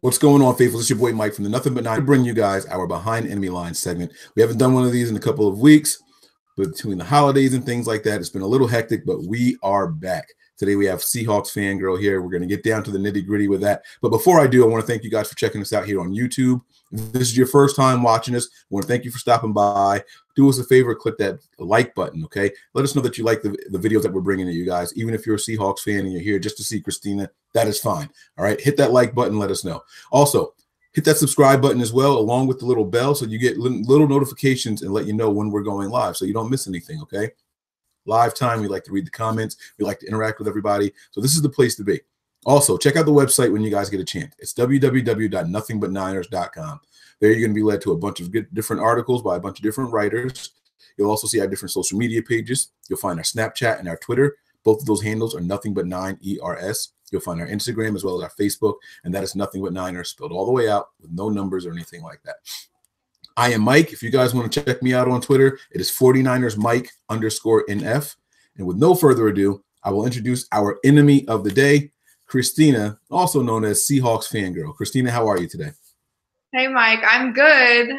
What's going on, faithful? It's your boy Mike from the Nothing But Nine to bring you guys our Behind Enemy Lines segment. We haven't done one of these in a couple of weeks, but between the holidays and things like that, it's been a little hectic, but we are back. Today we have Seahawks fangirl here. We're going to get down to the nitty-gritty with that. But before I do, I want to thank you guys for checking us out here on YouTube. If this is your first time watching us, I want to thank you for stopping by. Do us a favor, click that like button, okay? Let us know that you like the videos that we're bringing to you guys. Even if you're a Seahawks fan and you're here just to see Christina, that is fine, all right? Hit that like button, let us know. Also, hit that subscribe button as well, along with the little bell, so you get little notifications and let you know when we're going live so you don't miss anything, okay? Live time, we like to read the comments. We like to interact with everybody. So this is the place to be. Also, check out the website when you guys get a chance. It's www.nothingbutniners.com. There you're going to be led to a bunch of different articles by a bunch of different writers. You'll also see our different social media pages. You'll find our Snapchat and our Twitter. Both of those handles are Nothing But Nine ERS. You'll find our Instagram as well as our Facebook, and that is Nothing But Niners spelled all the way out with no numbers or anything like that. I am Mike. If you guys want to check me out on Twitter, it is 49ersMike_NF. And with no further ado, I will introduce our enemy of the day, Christina, also known as Seahawks fangirl. Christina, how are you today? Hey, Mike. I'm good.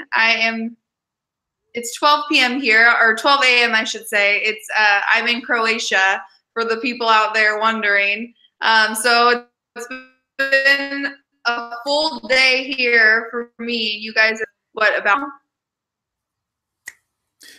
It's 12 p.m. here, or 12 a.m. I should say. I'm in Croatia for the people out there wondering. So it's been a full day here for me. You guys are what about?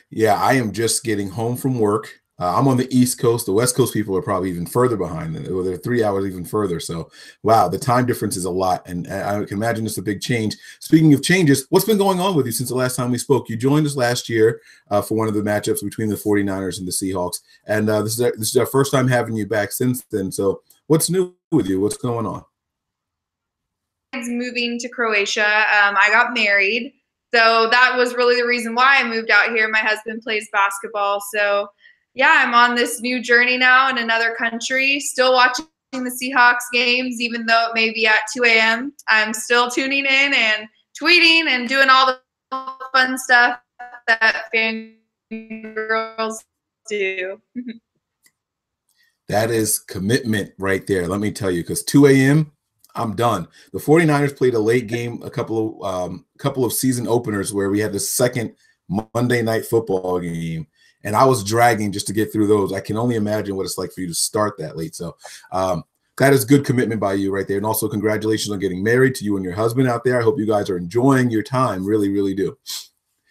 Yeah, I am just getting home from work. I'm on the East Coast. The West Coast people are probably even further behind. They're 3 hours even further. So, wow, the time difference is a lot. And I can imagine it's a big change. Speaking of changes, what's been going on with you since the last time we spoke? You joined us last year for one of the matchups between the 49ers and the Seahawks. And this is our first time having you back since then. So what's new with you? What's going on? Moving to Croatia. I got married. So that was really the reason why I moved out here. My husband plays basketball. So, yeah, I'm on this new journey now in another country, still watching the Seahawks games, even though it may be at 2 a.m. I'm still tuning in and tweeting and doing all the fun stuff that fangirls do. That is commitment right there. Let me tell you, because 2 a.m., I'm done. The 49ers played a late game, a couple of season openers where we had the second Monday night football game, and I was dragging just to get through those. I can only imagine what it's like for you to start that late. So that is good commitment by you right there. And also congratulations on getting married to you and your husband out there. I hope you guys are enjoying your time. Really, really do.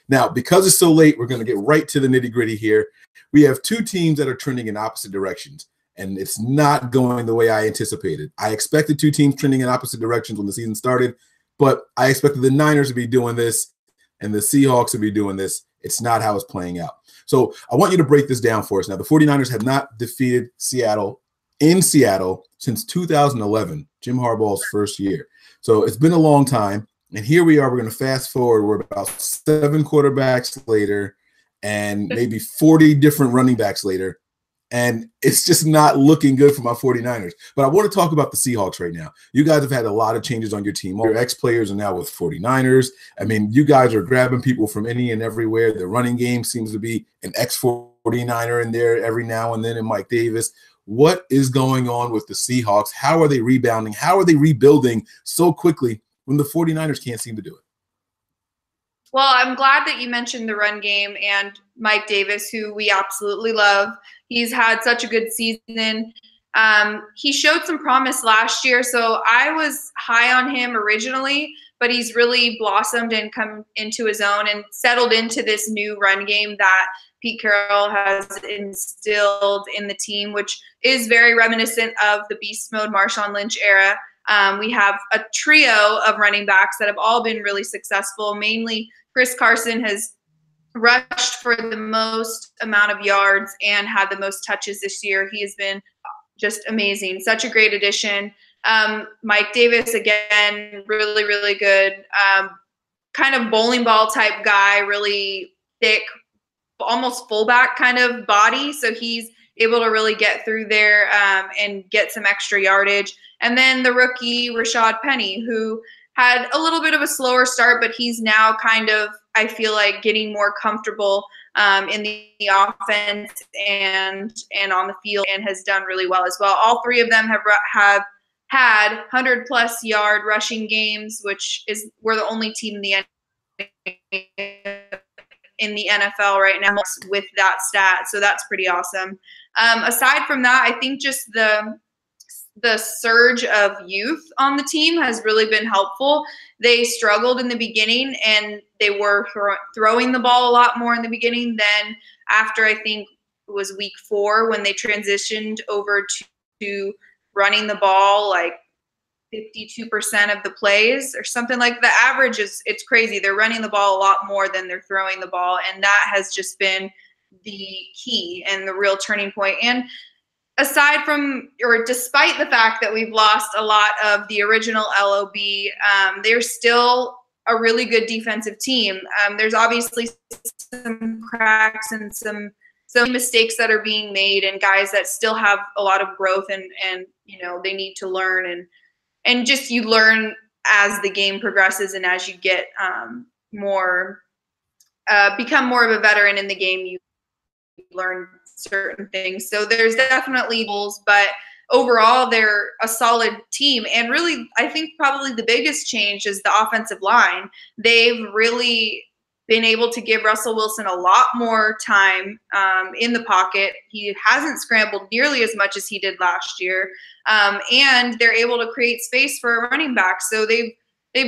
Now, because it's so late, we're going to get right to the nitty gritty here. We have two teams that are trending in opposite directions. And it's not going the way I anticipated. I expected two teams trending in opposite directions when the season started, but I expected the Niners to be doing this and the Seahawks to be doing this. It's not how it's playing out. So I want you to break this down for us. Now, the 49ers have not defeated Seattle in Seattle since 2011, Jim Harbaugh's first year. So it's been a long time. And here we are. We're going to fast forward. We're about 7 quarterbacks later and maybe 40 different running backs later. And it's just not looking good for my 49ers. But I want to talk about the Seahawks right now. You guys have had a lot of changes on your team. Your ex-players are now with 49ers. I mean, you guys are grabbing people from any and everywhere. The running game seems to be an ex-49er in there every now and then in Mike Davis. What is going on with the Seahawks? How are they rebounding? How are they rebuilding so quickly when the 49ers can't seem to do it? Well, I'm glad that you mentioned the run game and Mike Davis, who we absolutely love. He's had such a good season. He showed some promise last year, so I was high on him originally, but he's really blossomed and come into his own and settled into this new run game that Pete Carroll has instilled in the team, which is very reminiscent of the beast mode Marshawn Lynch era. We have a trio of running backs that have all been really successful. Mainly Chris Carson has rushed for the most amount of yards and had the most touches this year. He has been just amazing. Such a great addition. Mike Davis, again, really, really good. Kind of bowling ball type guy, really thick, almost fullback kind of body. So he's able to really get through there and get some extra yardage. And then the rookie, Rashad Penny, who had a little bit of a slower start, but he's now kind of, I feel like, getting more comfortable in the offense and on the field and has done really well as well. All three of them have had 100-plus yard rushing games, which is we're the only team in the NFL right now with that stat. So that's pretty awesome. Aside from that, I think just the surge of youth on the team has really been helpful. They struggled in the beginning, and they were throwing the ball a lot more in the beginning than after, I think it was week 4 when they transitioned over to running the ball like 52% of the plays or something. Like the average it's crazy. They're running the ball a lot more than they're throwing the ball. And that has just been the key and the real turning point. And aside from, or despite the fact that we've lost a lot of the original LOB, they're still a really good defensive team. There's obviously some cracks and some mistakes that are being made, and guys that still have a lot of growth and they need to learn, and just you learn as the game progresses and as you get become more of a veteran in the game, you learn certain things. So there's definitely goals, but overall they're a solid team. And really, I think probably the biggest change is the offensive line. They've really been able to give Russell Wilson a lot more time in the pocket. He hasn't scrambled nearly as much as he did last year. And they're able to create space for a running back. So they've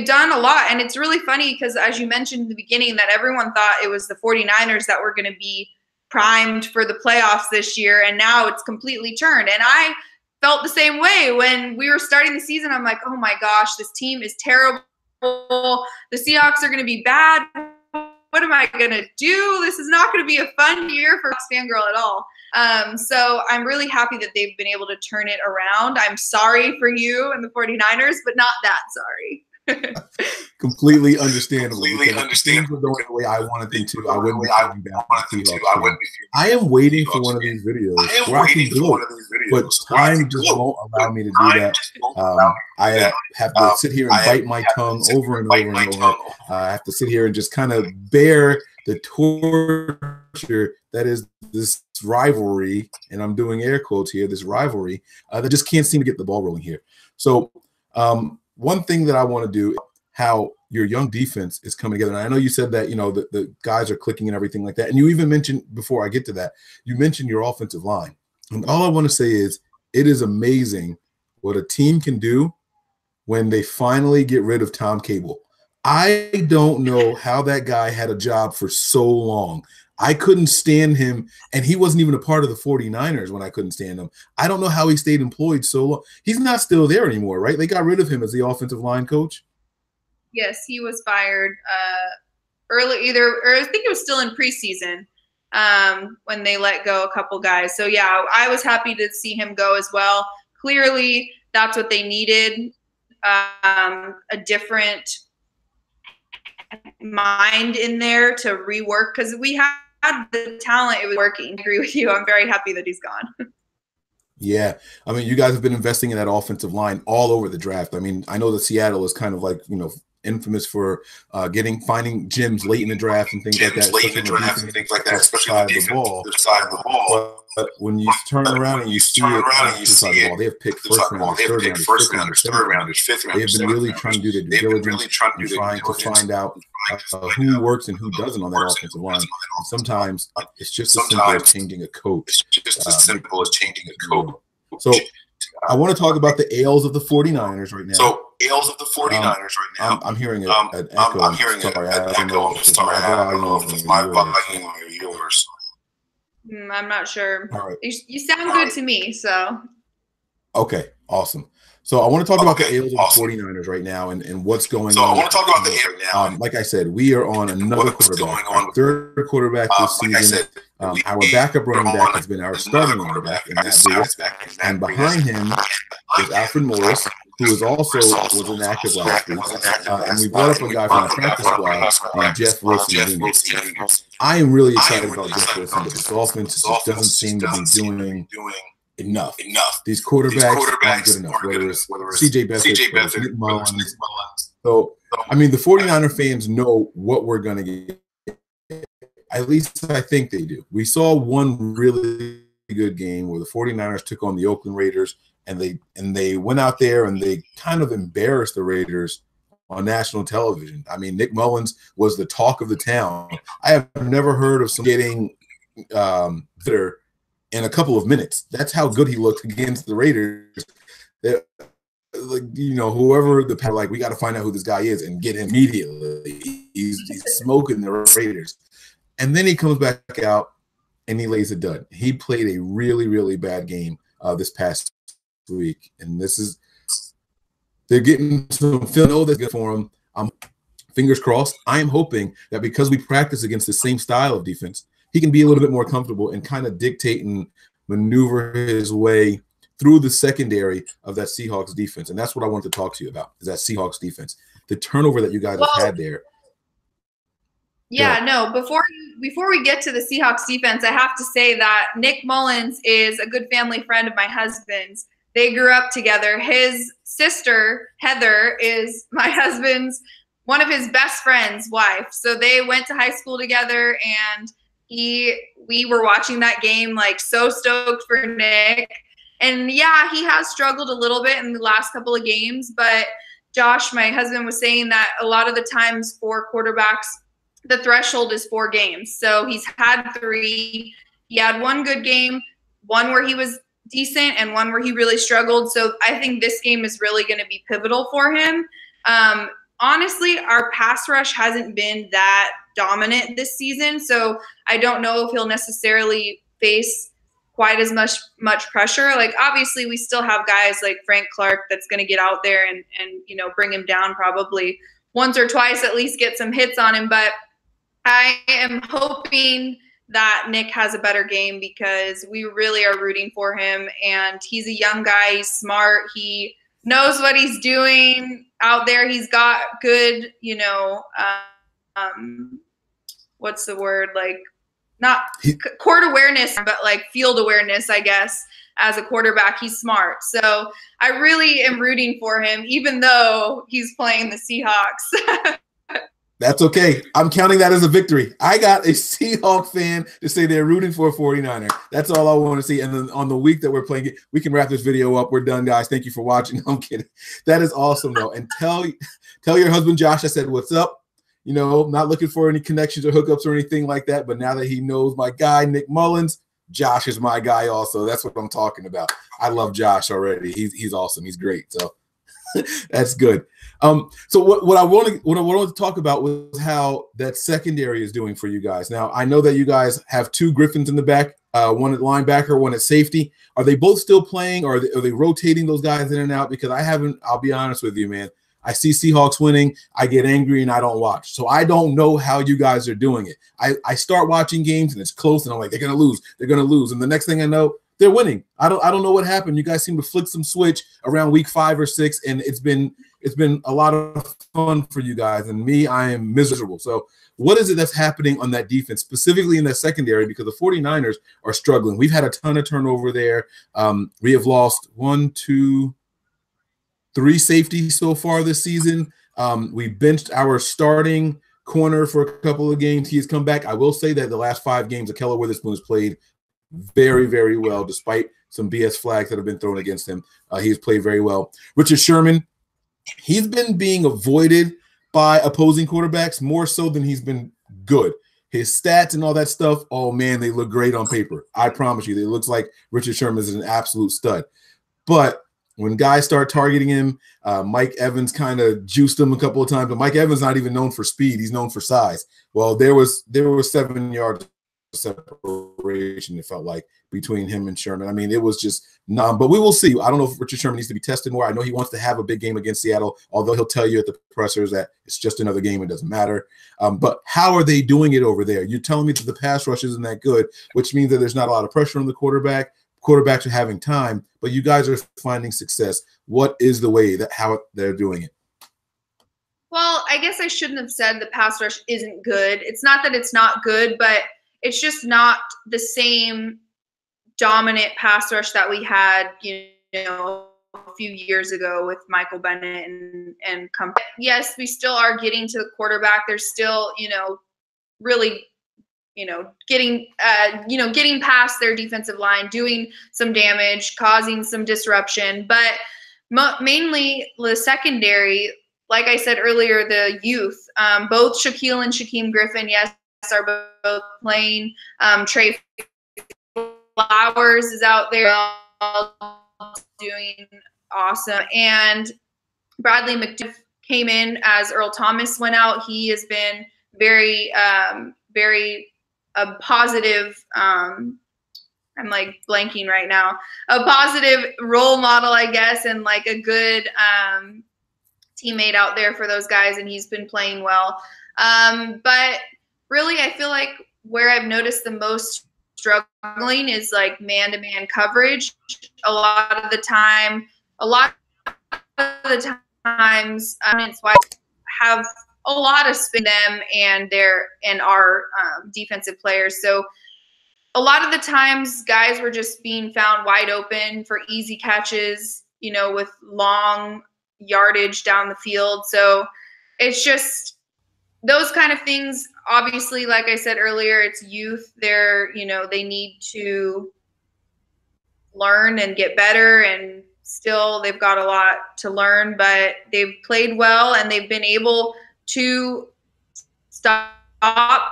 done a lot. And it's really funny because, as you mentioned in the beginning, that everyone thought it was the 49ers that were going to be primed for the playoffs this year, and now it's completely turned. And I felt the same way when we were starting the season. I'm like, oh my gosh, this team is terrible. The Seahawks are going to be bad. What am I going to do? This is not going to be a fun year for Fangirl at all. So I'm really happy that they've been able to turn it around. I'm sorry for you and the 49ers, but not that sorry. Completely understandable. Things were going the way I wanted them to. I wouldn't be feeling bad. I am waiting for one of these videos where I can do it, but time just won't allow me to do that. I have to sit here and bite my tongue over and over and over. I have to sit here and just kind of bear the torture that is this rivalry, and I'm doing air quotes here, this rivalry that just can't seem to get the ball rolling here. So one thing that I want to do, how your young defense is coming together. And I know you said that, the guys are clicking and everything like that. And you even mentioned, before I get to that, you mentioned your offensive line. And all I want to say is it is amazing what a team can do when they finally get rid of Tom Cable. I don't know how that guy had a job for so long. I couldn't stand him, and he wasn't even a part of the 49ers when I couldn't stand him. I don't know how he stayed employed so long. He's not still there anymore, right? They got rid of him as the offensive line coach. Yes, he was fired early, or I think it was still in preseason when they let go a couple guys. So, yeah, I was happy to see him go as well. Clearly, that's what they needed, a different mind in there to rework, because we had the talent. It was working. I agree with you. I'm very happy that he's gone. Yeah. I mean, you guys have been investing in that offensive line all over the draft. I mean, I know that Seattle is kind of like, infamous for finding gems late in the draft and things like that. Especially on the defensive side of the ball. But when you turn around and you see it, they have picked first rounders, third rounders, fifth rounders. They have been really trying to do their due diligence, trying to find out who works and who doesn't on that offensive line. And sometimes it's just as simple as changing a coach. So I want to talk about the A's of the 49ers right now. I'm hearing an echo. I'm hearing an echo. My volume or yours. I'm not sure. All right. You sound good to me, so. Okay, awesome. So I want to talk about the A's of the 49ers right now and what's going on. So I want to talk about the A's right now. Like I said, we are on another quarterback, our third quarterback this season. Our backup running back has been our starting running back, and that's Davis. And behind him is Alfred Morris, who was an active last week. And we brought up a guy from the practice squad named Jeff Wilson. I am really excited about Jeff Wilson, but this offense just doesn't seem to be doing enough. These quarterbacks aren't good enough, whether it's CJ Beathard, Nick Mullins. So, I mean, the 49er fans know what we're going to get. At least I think they do. We saw one really good game where the 49ers took on the Oakland Raiders, and they went out there and they kind of embarrassed the Raiders on national television. I mean, Nick Mullins was the talk of the town. I have never heard of someone getting bitter in a couple of minutes. That's how good he looked against the Raiders. Like, you know, whoever the like, we got to find out who this guy is and get him immediately. He's smoking the Raiders, and then he comes back out and he lays a dud. He played a really, really bad game this past week, and they're getting some film. Know that's good for him. Fingers crossed. I am hoping that because we practice against the same style of defense, he can be a little bit more comfortable and kind of dictate and maneuver his way through the secondary of that Seahawks defense. And that's what I want to talk to you about, is that Seahawks defense. The turnover that you guys have had there. Yeah, no, before we get to the Seahawks defense, I have to say that Nick Mullins is a good family friend of my husband's. They grew up together. His sister, Heather, is my husband's, one of his best friend's wife. So they went to high school together, and we were watching that game, like, so stoked for Nick. And yeah, he has struggled a little bit in the last couple of games, but Josh, my husband, was saying that a lot of the times for quarterbacks, the threshold is 4 games. So he's had 3. He had one good game, one where he was decent, and one where he really struggled. So I think this game is really going to be pivotal for him. Honestly, our pass rush hasn't been that dominant this season, so I don't know if he'll necessarily face quite as much pressure. Like, obviously we still have guys like Frank Clark that's going to get out there and you know, bring him down probably once or twice, at least get some hits on him. But I am hoping that Nick has a better game, because we really are rooting for him, and he's a young guy. He's smart. He knows what he's doing out there. He's got good, you know, what's the word? Like, not court awareness, but like field awareness, I guess. As a quarterback, he's smart. So I really am rooting for him, even though he's playing the Seahawks. That's okay. I'm counting that as a victory. I got a Seahawk fan to say they're rooting for a 49er. That's all I want to see. And then on the week that we're playing it, we can wrap this video up. We're done, guys. Thank you for watching. I'm kidding. That is awesome, though. And tell your husband, Josh, I said, what's up? You know, not looking for any connections or hookups or anything like that. But now that he knows my guy, Nick Mullins, Josh is my guy also. That's what I'm talking about. I love Josh already. He's awesome. He's great. So that's good. So what I wanted to talk about was how that secondary is doing for you guys. Now, I know that you guys have 2 Griffins in the back, one at linebacker, one at safety. Are they both still playing, or are they rotating those guys in and out? Because I'll be honest with you, man. I see Seahawks winning, I get angry, and I don't watch. So I don't know how you guys are doing it. I start watching games, and it's close, and I'm like, they're going to lose. They're going to lose. And the next thing I know, they're winning. I don't know what happened. You guys seem to flick some switch around week 5 or 6, and it's been a lot of fun for you guys. And me, I am miserable. So what is it that's happening on that defense, specifically in that secondary? Because the 49ers are struggling. We've had a ton of turnover there. We have lost 1, 2, 3 safeties so far this season. We benched our starting corner for a couple of games. He has come back. I will say that the last 5 games, Ahkello Witherspoon has played very, very well, despite some BS flags that have been thrown against him. He's played very well. Richard Sherman, he's been being avoided by opposing quarterbacks more so than he's been good. His stats and all that stuff, oh, man, they look great on paper. I promise you, it looks like Richard Sherman is an absolute stud. But when guys start targeting him, Mike Evans kind of juiced him a couple of times. But Mike Evans not even known for speed. He's known for size. Well, there was 7 yards separation, it felt like, between him and Sherman. I mean, it was just but we will see. I don't know if Richard Sherman needs to be tested more. I know he wants to have a big game against Seattle, although he'll tell you at the pressers that it's just another game, it doesn't matter. But how are they doing it over there? You're telling me that the pass rush isn't that good, which means that there's not a lot of pressure on the quarterback. Quarterbacks are having time, but you guys are finding success. What is the way that how they're doing it? Well, I guess I shouldn't have said the pass rush isn't good. It's not that it's not good, but it's just not the same dominant pass rush that we had, you know, a few years ago with Michael Bennett and company. Yes, we still are getting to the quarterback. There's still, you know, really, getting past their defensive line, doing some damage, causing some disruption. But mainly the secondary, like I said earlier, the youth, both Shaquille and Shaquem Griffin, yes, are both playing. Trey Flowers is out there doing awesome. And Bradley McDuff came in as Earl Thomas went out. He has been very, very positive. I'm like blanking right now. A positive role model, I guess, and like a good teammate out there for those guys, and he's been playing well. But really, I feel like where I've noticed the most struggling is like man-to-man coverage. A lot of the times, have a lot of spin them and our defensive players. So a lot of the times, guys were just being found wide open for easy catches, with long yardage down the field. So it's just those kind of things. Obviously, like I said earlier, it's youth. They need to learn and get better, and still they've got a lot to learn, but they've played well and they've been able to stop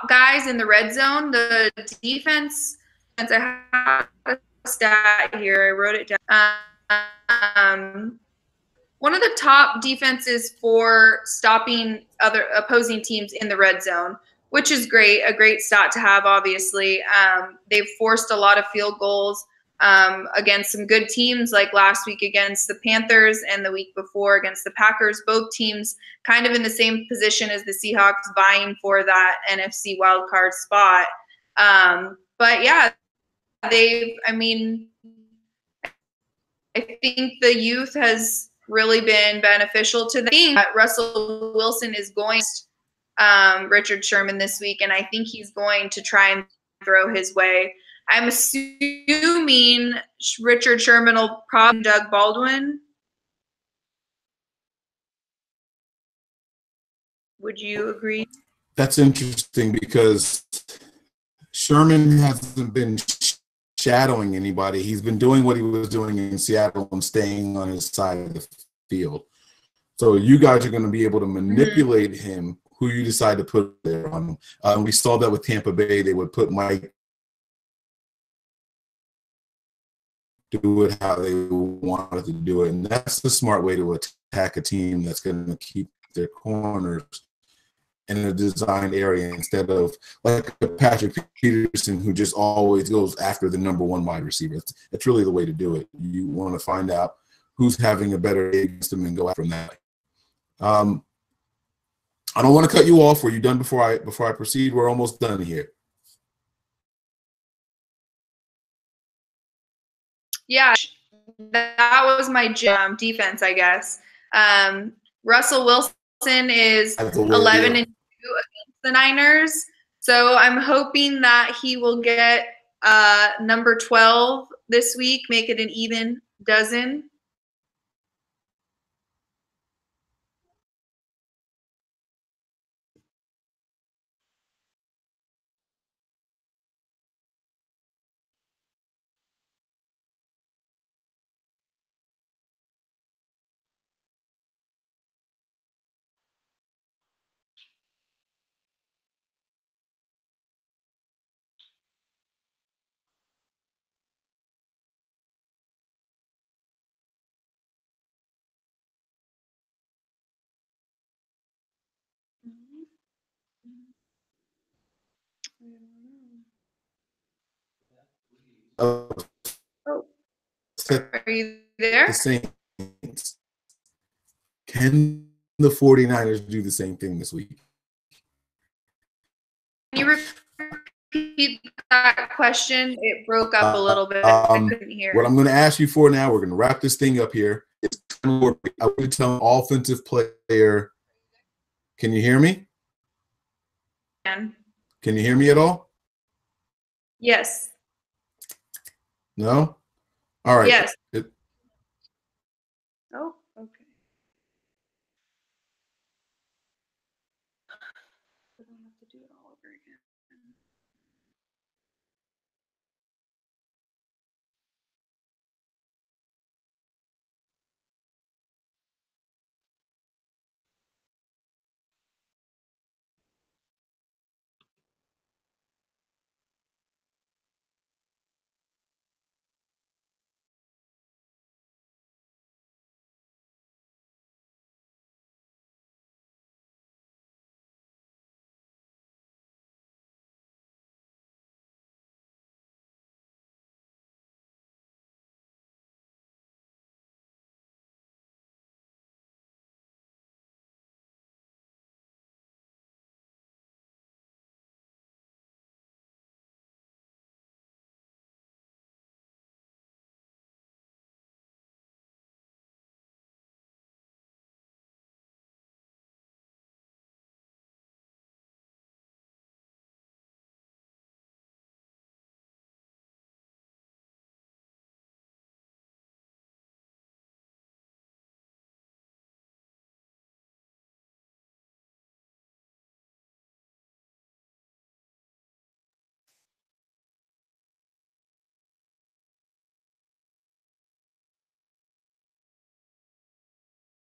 guys in the red zone. The defense, I have a stat here, I wrote it down. One of the top defenses for stopping other opposing teams in the red zone, which is great, a great stat to have, obviously. They've forced a lot of field goals against some good teams, like last week against the Panthers and the week before against the Packers. Both teams kind of in the same position as the Seahawks, vying for that NFC wildcard spot. But yeah, I think the youth has really been beneficial to them. Russell Wilson is going Richard Sherman this week, and I think he's going to try and throw his way. I'm assuming Richard Sherman will probably Doug Baldwin. Would you agree? That's interesting because Sherman hasn't been shadowing anybody. He's been doing what he was doing in Seattle and staying on his side of the field. So you guys are going to be able to manipulate him, who you decide to put there on him. We saw that with Tampa Bay. They would put Mike, do it how they wanted to do it. And that's the smart way to attack a team that's going to keep their corners in a designed area instead of like a Patrick Peterson who just always goes after the number one wide receiver. That's really the way to do it. You want to find out who's having a better day against them and go after them that way. I don't want to cut you off. Were you done before I proceed? We're almost done here. Yeah, that was my defense, I guess. Russell Wilson is 11-2 against the Niners, so I'm hoping that he will get number 12 this week, make it an even dozen. Oh, are you there? The Saints. Can the 49ers do the same thing this week? Can you repeat that question? It broke up a little bit. I couldn't hear. What I'm going to ask you for now, we're going to wrap this thing up here. I want to tell an offensive player. Can you hear me? Can you hear me at all? Yes. No? All right. Yes. Oh, okay. I don't have to do it all over again.